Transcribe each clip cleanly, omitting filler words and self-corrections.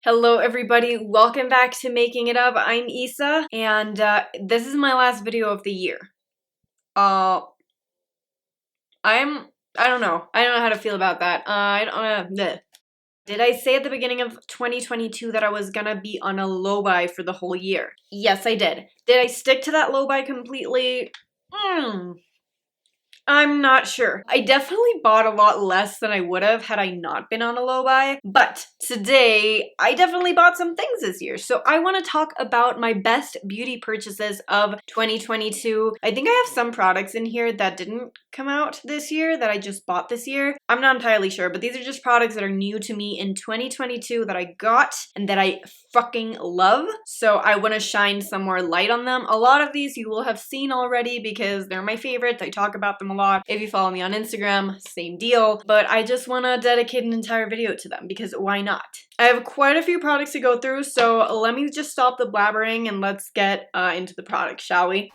Hello everybody, welcome back to Making It Up. I'm Isa, and this is my last video of the year. I don't know how to feel about that. Did I say at the beginning of 2022 that I was gonna be on a low buy for the whole year? Yes, I did. Did I stick to that low buy completely? I'm not sure. I definitely bought a lot less than I would have had I not been on a low buy, but today I definitely bought some things this year. So I want to talk about my best beauty purchases of 2022. I think I have some products in here that didn't come out this year that I just bought this year. I'm not entirely sure, but these are just products that are new to me in 2022 that I got and that I fucking love. So I want to shine some more light on them. A lot of these you will have seen already because they're my favorites. I talk about them a lot. If you follow me on Instagram, same deal. But I just want to dedicate an entire video to them because why not? I have quite a few products to go through, so let me just stop the blabbering and let's get into the product, shall we?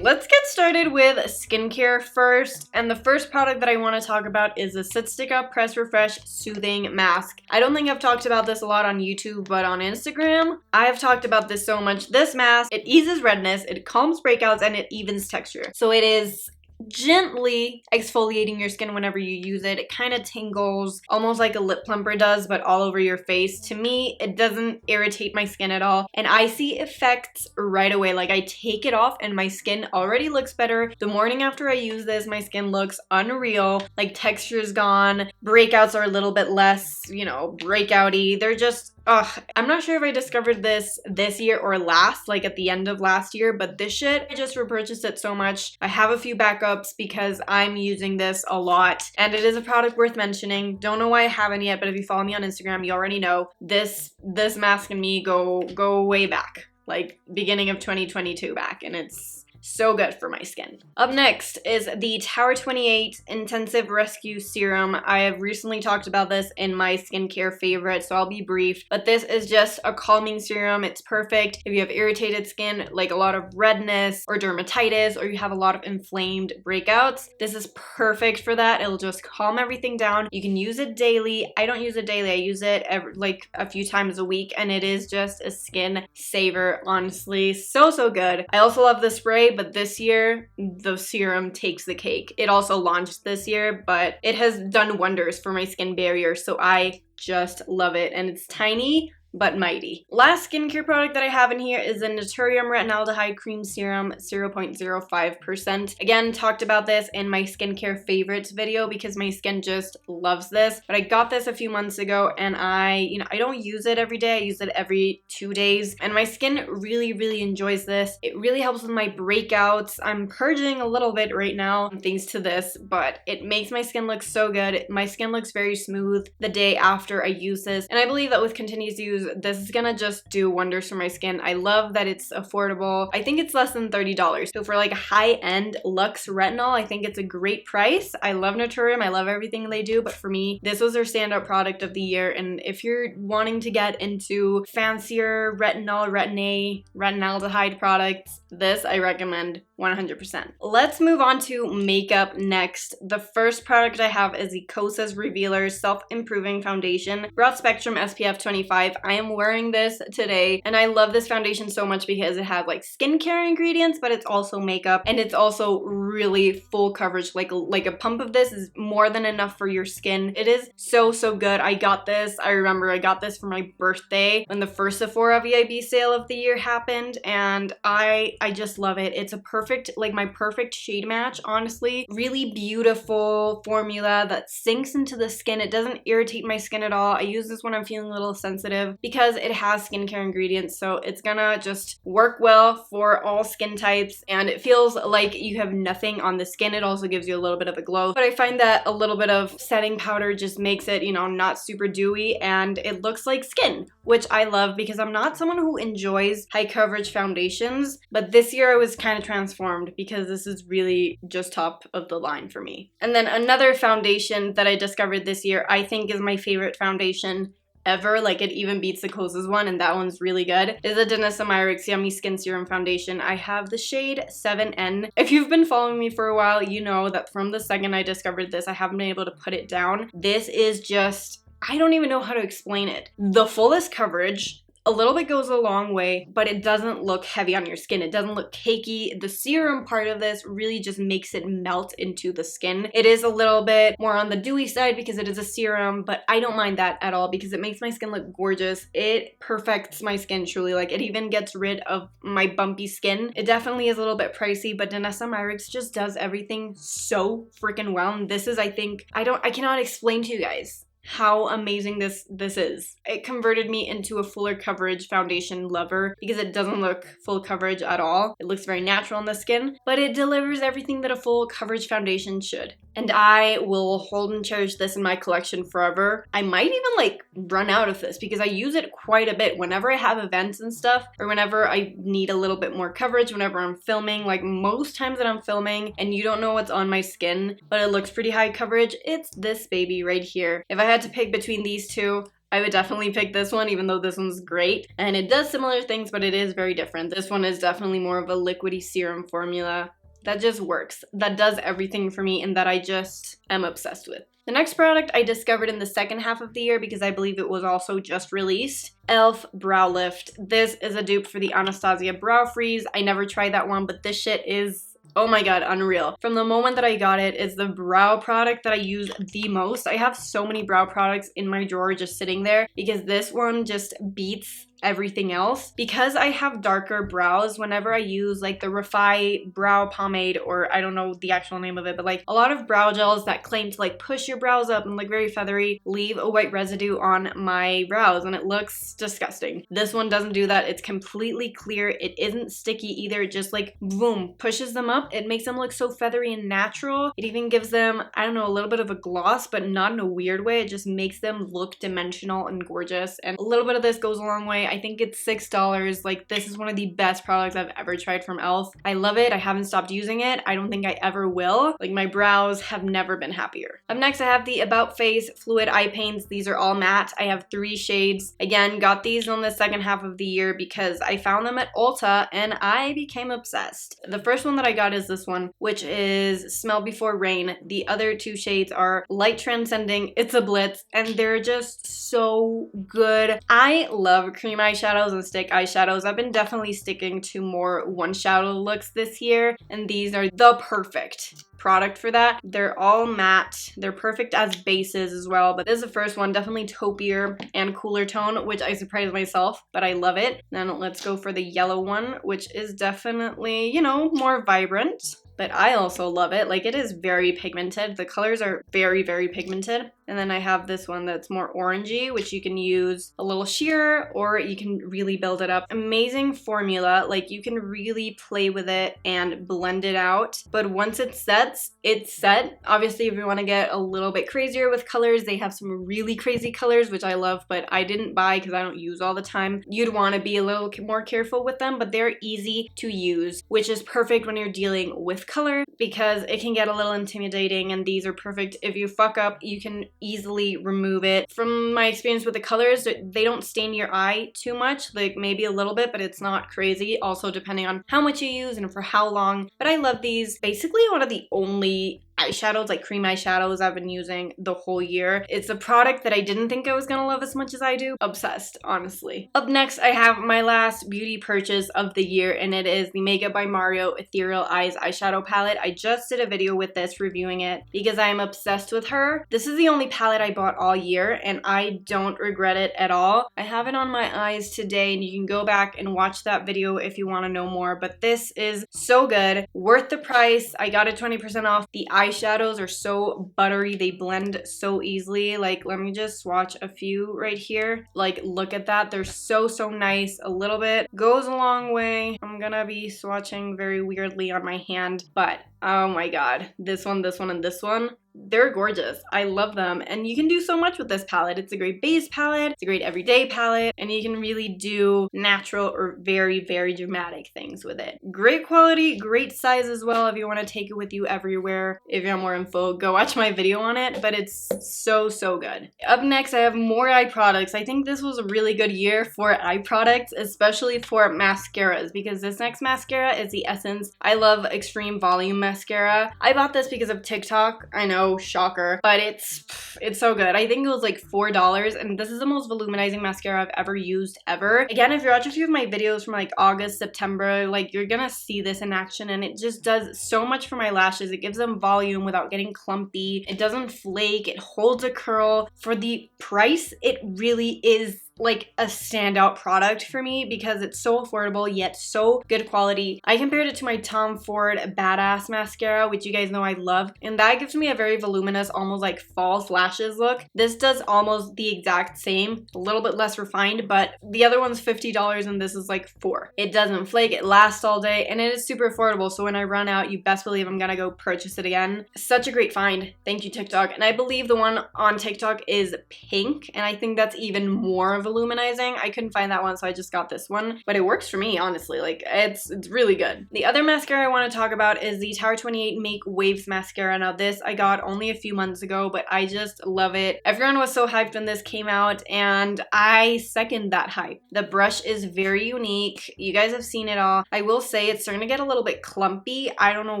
Let's get started with skincare first, and the first product that I want to talk about is the Sit Stick Up Press Refresh Soothing Mask. I don't think I've talked about this a lot on YouTube, but on Instagram, I have talked about this so much. This mask, it eases redness, it calms breakouts, and it evens texture. So it is gently exfoliating your skin whenever you use it. It kind of tingles, almost like a lip plumper does, but all over your face. To me, it doesn't irritate my skin at all, and I see effects right away. Like, I take it off and my skin already looks better. The morning after I use this, my skin looks unreal. Like, texture is gone, breakouts are a little bit less, breakouty. They're just I'm not sure if I discovered this year or last, like at the end of last year, but this shit, I just repurchased it so much. I have a few backups because I'm using this a lot, and it is a product worth mentioning. Don't know why I haven't yet, but if you follow me on Instagram, you already know this mask and me go way back, like beginning of 2022 back, and it's so good for my skin. Up next is the Tower 28 Intensive Rescue Serum. I have recently talked about this in my skincare favorite, so I'll be brief, but this is just a calming serum. It's perfect if you have irritated skin, like a lot of redness or dermatitis, or you have a lot of inflamed breakouts. This is perfect for that. It'll just calm everything down. You can use it daily. I don't use it daily. I use it like a few times a week, and it is just a skin saver, honestly. So good. I also love the spray, but this year the serum takes the cake. It also launched this year, but it has done wonders for my skin barrier, so I just love it, and it's tiny but mighty. Last skincare product that I have in here is the Naturium Retinaldehyde Cream Serum, 0.05%. Again, talked about this in my skincare favorites video because my skin just loves this, but I got this a few months ago, and I don't use it every day. I use it every 2 days, and my skin really enjoys this. It really helps with my breakouts. I'm purging a little bit right now thanks to this, but it makes my skin look so good. My skin looks very smooth the day after I use this, and I believe that with continuous use, this is gonna just do wonders for my skin. I love that it's affordable. I think it's less than $30. So for like a high-end luxe retinol, I think it's a great price. I love Naturium. I love everything they do, but for me, this was their standout product of the year. And if you're wanting to get into fancier retinaldehyde products, this I recommend 100%. Let's move on to makeup next. The first product I have is the Kosas Revealer Self-Improving Foundation, Broad Spectrum SPF 25. I am wearing this today, and I love this foundation so much because it has like skincare ingredients, but it's also makeup, and it's also really full coverage. Like a pump of this is more than enough for your skin. It is so good. I got this, I remember I got this for my birthday when the first Sephora VIB sale of the year happened, and I just love it. It's a perfect, like my perfect shade match, honestly. Really beautiful formula that sinks into the skin. It doesn't irritate my skin at all. I use this when I'm feeling a little sensitive because it has skincare ingredients, so it's gonna just work well for all skin types, and it feels like you have nothing on the skin. It also gives you a little bit of a glow, but I find that a little bit of setting powder just makes it, not super dewy, and it looks like skin, which I love because I'm not someone who enjoys high coverage foundations, but this year I was kind of transformed because this is really just top of the line for me. And then another foundation that I discovered this year I think is my favorite foundation ever, like it even beats the Kosas one, and that one's really good, is the Danessa Myricks Yummy Skin Serum Foundation. I have the shade 7N. If you've been following me for a while, you know that from the second I discovered this, I haven't been able to put it down. This is just I don't even know how to explain it. The fullest coverage, a little bit goes a long way, but it doesn't look heavy on your skin. It doesn't look cakey. The serum part of this really just makes it melt into the skin. It is a little bit more on the dewy side because it is a serum, but I don't mind that at all because it makes my skin look gorgeous. It perfects my skin truly. Like, it even gets rid of my bumpy skin. It definitely is a little bit pricey, but Danessa Myricks just does everything so freaking well. And this is, I think, I cannot explain to you guys how amazing this is. It converted me into a fuller coverage foundation lover because it doesn't look full coverage at all. It looks very natural on the skin, but it delivers everything that a full coverage foundation should. And I will hold and cherish this in my collection forever. I might even like run out of this because I use it quite a bit whenever I have events and stuff, or whenever I need a little bit more coverage, whenever I'm filming. Like, most times that I'm filming and you don't know what's on my skin, but it looks pretty high coverage, it's this baby right here. If I had to pick between these two, I would definitely pick this one, even though this one's great. And it does similar things, but it is very different. This one is definitely more of a liquidy serum formula that just works. That does everything for me and that I just am obsessed with. The next product I discovered in the second half of the year because I believe it was also just released. e.l.f. Brow Lift. This is a dupe for the Anastasia Brow Freeze. I never tried that one, but this shit is, oh my god, unreal. From the moment that I got it, it's the brow product that I use the most. I have so many brow products in my drawer just sitting there because this one just beats everything else. Because I have darker brows, whenever I use like the Refi brow pomade, or I don't know the actual name of it, but like a lot of brow gels that claim to like push your brows up and look very feathery leave a white residue on my brows and it looks disgusting. This one doesn't do that. It's completely clear. It isn't sticky either. It just like boom, pushes them up. It makes them look so feathery and natural. It even gives them, I don't know, a little bit of a gloss, but not in a weird way. It just makes them look dimensional and gorgeous. And a little bit of this goes a long way. I think it's $6. Like, this is one of the best products I've ever tried from e.l.f. I love it. I haven't stopped using it. I don't think I ever will. Like, my brows have never been happier. Up next, I have the About Face Fluid Eye Paints. These are all matte. I have 3 shades. Again, got these on the second half of the year because I found them at Ulta and I became obsessed. The first one that I got is this one, which is Smell Before Rain. The other 2 shades are Light Transcending, It's a Blitz, and they're just so good. I love cream eyeshadows and stick eyeshadows. I've been definitely sticking to more one shadow looks this year, and these are the perfect product for that. They're all matte. They're perfect as bases as well, but this is the first one, definitely taupier and cooler tone, which I surprised myself, but I love it. Then let's go for the yellow one, which is definitely, you know, more vibrant, but I also love it. Like, it is very pigmented. The colors are very, very pigmented. And then I have this one that's more orangey, which you can use a little sheer or you can really build it up. Amazing formula. Like, you can really play with it and blend it out. But once it sets, it's set. Obviously, if you want to get a little bit crazier with colors, they have some really crazy colors, which I love, but I didn't buy because I don't use all the time. You'd want to be a little more careful with them, but they're easy to use, which is perfect when you're dealing with color because it can get a little intimidating, and these are perfect. If you fuck up, you can easily remove it. From my experience with the colors, they don't stain your eye too much, like maybe a little bit, but it's not crazy. Also, depending on how much you use and for how long. But I love these. Basically, one of the only eyeshadows, like cream eyeshadows, I've been using the whole year. It's a product that I didn't think I was gonna love as much as I do. Obsessed, honestly. Up next, I have my last beauty purchase of the year, and it is the Makeup by Mario Ethereal Eyes eyeshadow palette. I just did a video with this reviewing it because I am obsessed with her. This is the only palette I bought all year, and I don't regret it at all. I have it on my eyes today, and you can go back and watch that video if you want to know more, but this is so good. Worth the price. I got it 20% off. The eyeshadows are so buttery. They blend so easily. Like, let me just swatch a few right here. Like, look at that. They're so nice. A little bit goes a long way. I'm gonna be swatching very weirdly on my hand, but oh my god. This one, and this one. They're gorgeous. I love them. And you can do so much with this palette. It's a great base palette. It's a great everyday palette. And you can really do natural or very, very dramatic things with it. Great quality, great size as well if you want to take it with you everywhere. If you want more info, go watch my video on it. But it's so good. Up next, I have more eye products. I think this was a really good year for eye products, especially for mascaras, because this next mascara is the Essence I Love Extreme Volume Mascara. I bought this because of TikTok. I know, so shocker, but it's so good. I think it was like $4, and this is the most voluminizing mascara I've ever used ever. Again, if you're watching a few of my videos from like August, September, like you're gonna see this in action, and it just does so much for my lashes. It gives them volume without getting clumpy. It doesn't flake. It holds a curl. For the price, it really is like a standout product for me because it's so affordable yet so good quality. I compared it to my Tom Ford Badass mascara, which you guys know I love, and that gives me a very voluminous, almost like false lashes look. This does almost the exact same, a little bit less refined, but the other one's $50 and this is like $4. It doesn't flake, it lasts all day, and it is super affordable, so when I run out, you best believe I'm gonna go purchase it again. Such a great find. Thank you, TikTok. And I believe the one on TikTok is pink, and I think that's even more voluminizing. I couldn't find that one, so I just got this one, but it works for me, honestly. Like, it's really good. The other mascara I want to talk about is the Tower 28 Make Waves mascara. Now this I got only a few months ago, but I just love it. Everyone was so hyped when this came out, and I second that hype. The brush is very unique. You guys have seen it all. I will say it's starting to get a little bit clumpy. I don't know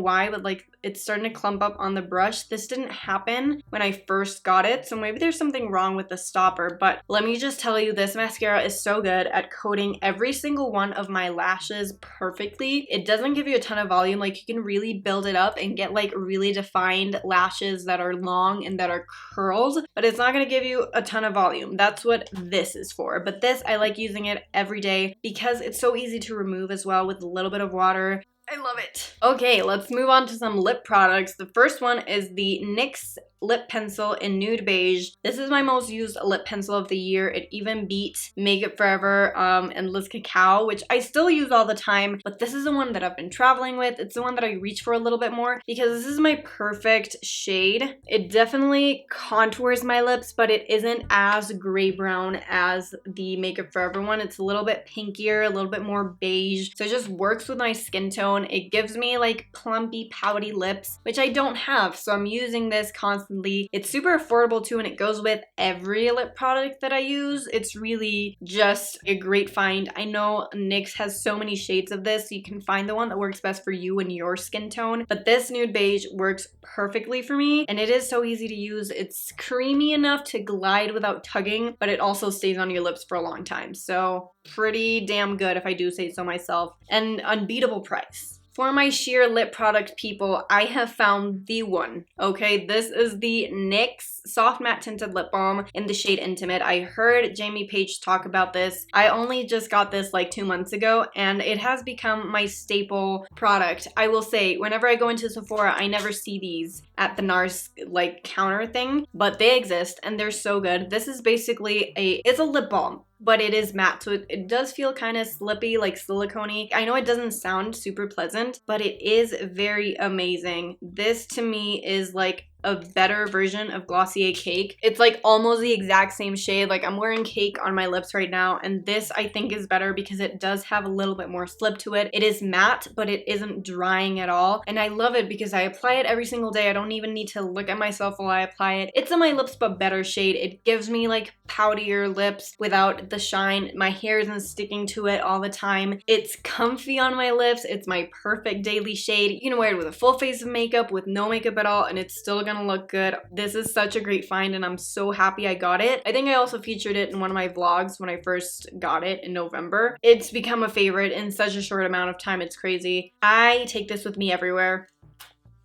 why, but like it's starting to clump up on the brush. This didn't happen when I first got it, so maybe there's something wrong with the stopper, but let me just tell you, this mascara is so good at coating every single one of my lashes perfectly. It doesn't give you a ton of volume. Like, you can really build it up and get like really defined lashes that are long and that are curled, but it's not going to give you a ton of volume. That's what this is for. But this, I like using it every day because it's so easy to remove as well with a little bit of water. I love it. Okay, let's move on to some lip products. The first one is the NYX lip pencil in nude beige. This is my most used lip pencil of the year. It even beat Make It Forever and Liz Cacao, which I still use all the time, but this is the one that I've been traveling with. It's the one that I reach for a little bit more because this is my perfect shade. It definitely contours my lips, but it isn't as gray brown as the Make It Forever one. It's a little bit pinkier, a little bit more beige, so it just works with my skin tone. It gives me like plumpy, pouty lips, which I don't have, so I'm using this constantly. It's super affordable too, and it goes with every lip product that I use. It's really just a great find. I know NYX has so many shades of this, so you can find the one that works best for you and your skin tone, but this nude beige works perfectly for me, and it is so easy to use. It's creamy enough to glide without tugging, but it also stays on your lips for a long time, so pretty damn good if I do say so myself, and unbeatable price. For my sheer lip product people, I have found the one, okay? This is the NYX Soft Matte Tinted Lip Balm in the shade Intimate. I heard Jamie Page talk about this. I only just got this like 2 months ago, and it has become my staple product. I will say, whenever I go into Sephora, I never see these at the NARS like counter thing, but they exist and they're so good. This is basically it's a lip balm, but it is matte, so it does feel kind of slippy, like silicone-y. I know it doesn't sound super pleasant, but it is very amazing. This to me is like a better version of Glossier Cake. It's like almost the exact same shade. Like, I'm wearing Cake on my lips right now, and this I think is better because it does have a little bit more slip to it. It is matte, but it isn't drying at all, and I love it because I apply it every single day. I don't even need to look at myself while I apply it. It's on my lips, but better shade. It gives me like poutier lips without the shine. My hair isn't sticking to it all the time. It's comfy on my lips. It's my perfect daily shade. You can wear it with a full face of makeup, with no makeup at all, and it's still gonna look good. This is such a great find, and I'm so happy I got it. I think I also featured it in one of my vlogs when I first got it in November. It's become a favorite in such a short amount of time. It's crazy. I take this with me everywhere.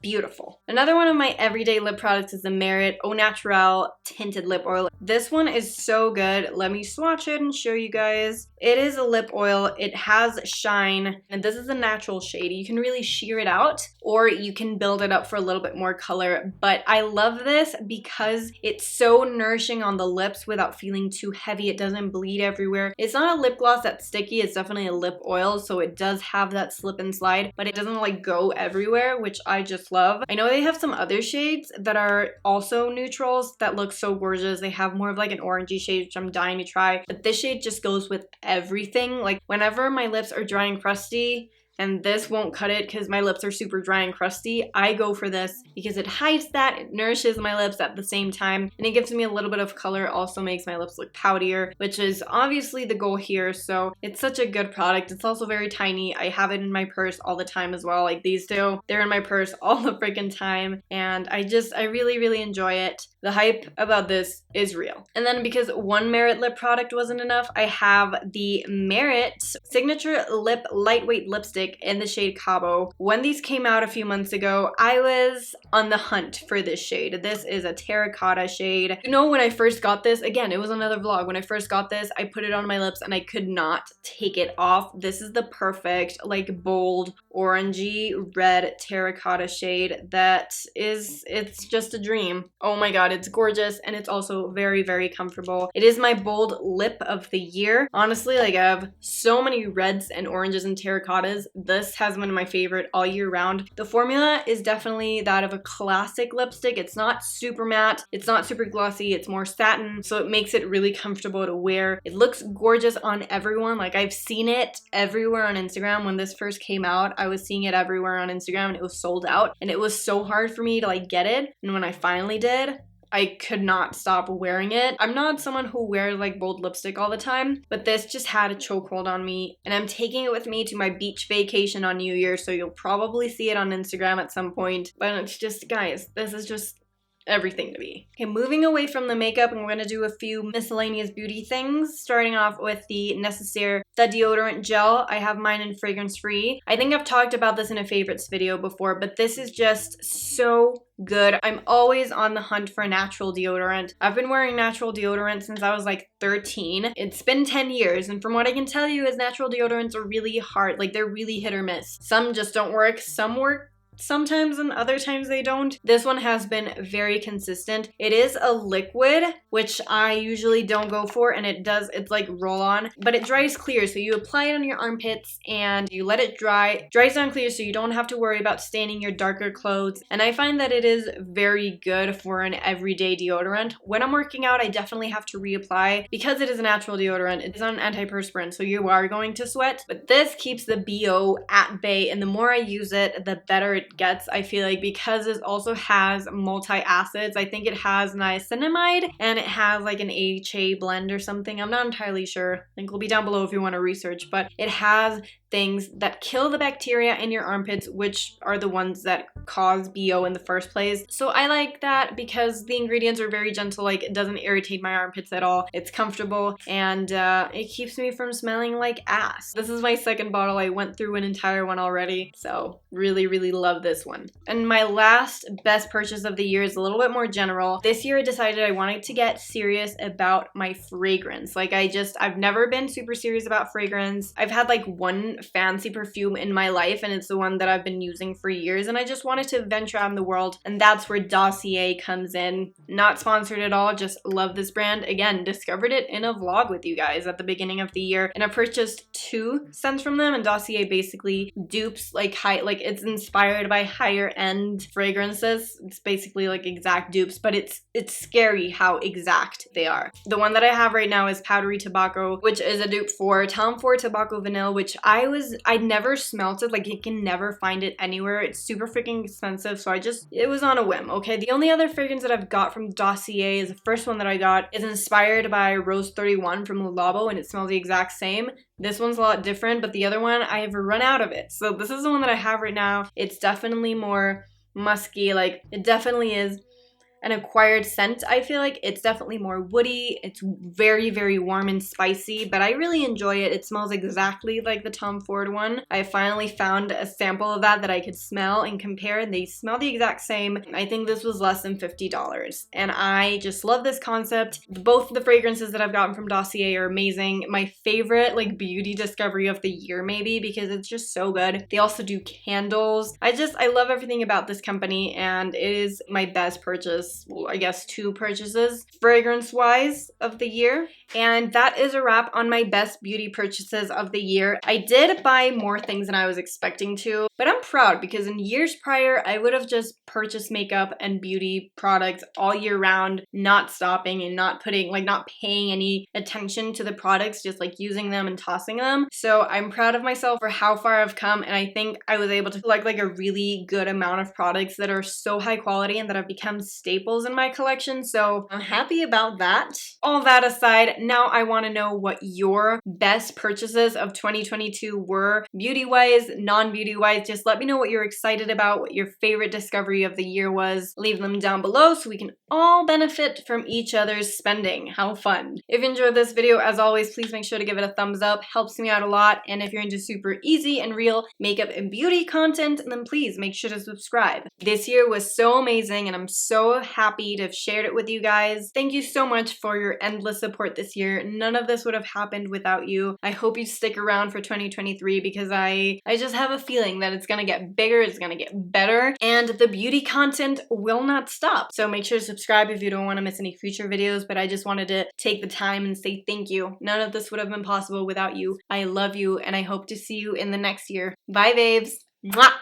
Beautiful. Another one of my everyday lip products is the Merit Au Naturel Tinted Lip Oil. This one is so good. Let me swatch it and show you guys. It is a lip oil. It has shine, and this is a natural shade. You can really sheer it out, or you can build it up for a little bit more color, but I love this because it's so nourishing on the lips without feeling too heavy. It doesn't bleed everywhere. It's not a lip gloss that's sticky. It's definitely a lip oil, so it does have that slip and slide, but it doesn't like go everywhere, which I just love. I know they have some other shades that are also neutrals that look so gorgeous. They have more of like an orangey shade, which I'm dying to try, but this shade just goes with everything. Like, whenever my lips are dry and crusty and this won't cut it because my lips are super dry and crusty. I go for this because it hides that, it nourishes my lips at the same time, and it gives me a little bit of color, also makes my lips look poutier, which is obviously the goal here. So it's such a good product. It's also very tiny. I have it in my purse all the time as well, like these two. They're in my purse all the freaking time, and I really enjoy it. The hype about this is real. And then because one Merit lip product wasn't enough, I have the Merit Signature Lip Lightweight Lipstick in the shade Cabo. When these came out a few months ago, I was on the hunt for this shade. This is a terracotta shade. You know, when I first got this, again, it was another vlog. When I first got this, I put it on my lips and I could not take it off. This is the perfect, like, bold, orangey red terracotta shade that is, it's just a dream. Oh my god, it's gorgeous, and it's also very comfortable. It is my bold lip of the year. Honestly, like, I have so many reds and oranges and terracottas. This has been my favorite all year round. The formula is definitely that of a classic lipstick. It's not super matte, it's not super glossy, it's more satin, so it makes it really comfortable to wear. It looks gorgeous on everyone. Like, I've seen it everywhere on Instagram. When this first came out, I was seeing it everywhere on Instagram and it was sold out, and it was so hard for me to, like, get it. And when I finally did, I could not stop wearing it. I'm not someone who wears, like, bold lipstick all the time, but this just had a chokehold on me, and I'm taking it with me to my beach vacation on New Year, so you'll probably see it on Instagram at some point. But it's just, guys, this is just everything to me. Okay, moving away from the makeup, and we're gonna do a few miscellaneous beauty things, starting off with the Necessaire The Deodorant Gel. I have mine in fragrance free. I think I've talked about this in a favorites video before, but this is just so good. I'm always on the hunt for natural deodorant. I've been wearing natural deodorant since I was like 13. It's been 10 years, and from what I can tell you is natural deodorants are really hard. Like, they're really hit or miss. Some just don't work, some work sometimes, and other times they don't. This one has been very consistent. It is a liquid, which I usually don't go for, and it's like roll on, but it dries clear, so you apply it on your armpits and you let it dry. Dries down clear, so you don't have to worry about staining your darker clothes, and I find that it is very good for an everyday deodorant. When I'm working out, I definitely have to reapply because it is a natural deodorant. It's not an antiperspirant, so you are going to sweat, but this keeps the BO at bay, and the more I use it, the better it gets, I feel like, because it also has multi-acids. I think it has niacinamide and it has like an AHA blend or something. I'm not entirely sure. Link will be down below if you want to research, but it has things that kill the bacteria in your armpits, which are the ones that cause BO in the first place. So I like that because the ingredients are very gentle. Like, it doesn't irritate my armpits at all. It's comfortable, and it keeps me from smelling like ass. This is my second bottle. I went through an entire one already, so really love this one. And my last best purchase of the year is a little bit more general. This year I decided I wanted to get serious about my fragrance. Like, I've never been super serious about fragrance. I've had like one fancy perfume in my life, and it's the one that I've been using for years, and I just wanted to venture out in the world, and that's where Dossier comes in. Not sponsored at all, just love this brand. Again, discovered it in a vlog with you guys at the beginning of the year, and I purchased 2 scents from them, and Dossier basically dupes, like, it's inspired by higher end fragrances. It's basically like exact dupes, but it's scary how exact they are. The one that I have right now is Powdery Tobacco, which is a dupe for Tom Ford Tobacco Vanille, which I'd never smelt it. Like, you can never find it anywhere. It's super freaking expensive, so it was on a whim, okay? The only other fragrance that I've got from Dossier is the first one that I got is inspired by Rose 31 from Le Labo, and it smells the exact same. This one's a lot different, but the other one, I have run out of it. So this is the one that I have right now. It's definitely more musky. Like, it definitely is an acquired scent. I feel like it's definitely more woody. It's very warm and spicy, but I really enjoy it. It smells exactly like the Tom Ford one. I finally found a sample of that I could smell and compare, and they smell the exact same. I think this was less than $50, and I just love this concept. Both the fragrances that I've gotten from Dossier are amazing. My favorite, like, beauty discovery of the year maybe, because it's just so good. They also do candles. I love everything about this company, and it is my best purchase was, well, I guess 2 purchases fragrance-wise of the year. And that is a wrap on my best beauty purchases of the year. I did buy more things than I was expecting to, but I'm proud because in years prior, I would have just purchased makeup and beauty products all year round, not stopping and not paying any attention to the products, just like using them and tossing them. So I'm proud of myself for how far I've come, and I think I was able to collect like a really good amount of products that are so high quality and that have become staples in my collection. So I'm happy about that. All that aside, now I want to know what your best purchases of 2022 were, beauty-wise, non-beauty-wise. Just let me know what you're excited about, what your favorite discovery of the year was. Leave them down below so we can all benefit from each other's spending. How fun. If you enjoyed this video, as always, please make sure to give it a thumbs up. Helps me out a lot. And if you're into super easy and real makeup and beauty content, then please make sure to subscribe. This year was so amazing and I'm so happy to have shared it with you guys. Thank you so much for your endless support this year. None of this would have happened without you. I hope you stick around for 2023 because I just have a feeling that it's gonna get bigger, it's gonna get better, and the beauty content will not stop. So make sure to subscribe if you don't want to miss any future videos, but I just wanted to take the time and say thank you. None of this would have been possible without you. I love you and I hope to see you in the next year. Bye, babes. Mwah!